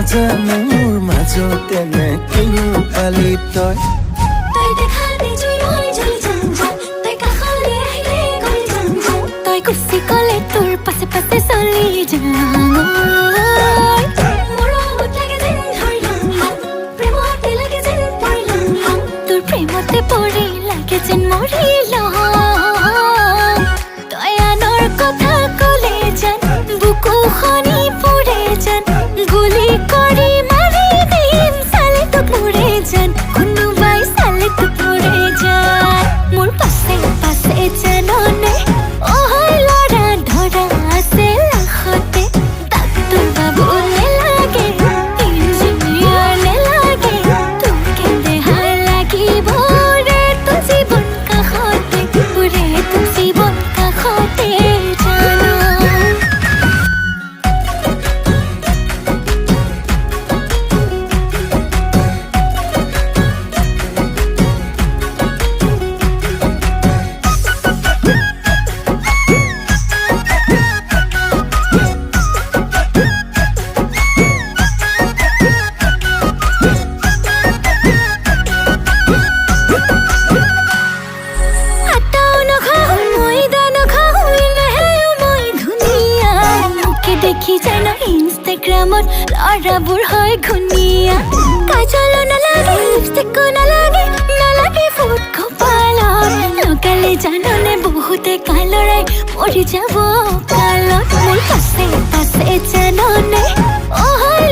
নাজানো মোৰ মাজতে নে কিনো পালি তই দেখালে জুই মই জ্বলি যাম তই কাষলৈ আহিলে গলি যাম তই গুচি গ'লে তোৰ পাছে পাছে চলি যাম মৰমত লাগে যেন ধৰিলাম প্ৰেমতে লাগে যেন পৰিলাম তোৰ প্ৰেমতে পৰি লাগে যেন মৰিলাম তই আনৰ কথা ক'লে যেন বুকু খনি পৰে যেন গুলি কৰি মাৰি দিম চালে তোক মৰে যেন কোনোবাই চালে তোক মৰে যেন মোৰ পাছে পাছে জাননে অহৈ ল'ৰা ধৰা আছে লাখতে তাক তোৰ বাবু নেলাগে ইঞ্জিনিয়াৰ নেলাগে তোকে দেহা লাগিব ৰে তোৰ জীৱন কাষতে পুৰে তোৰ জীৱন কাষতে জানো দেখি জানো ইনষ্টাগ্ৰামত ল'ৰাবোৰ হয় ঘূণীয়া কাজল নালাগে লিপষ্টিকো নালাগে নালাগে ফুট কপালত লগালে জাননে বহুতে কালৰাই মৰি যাব কালত মোৰ পাছে পাছে জাননে অহৈ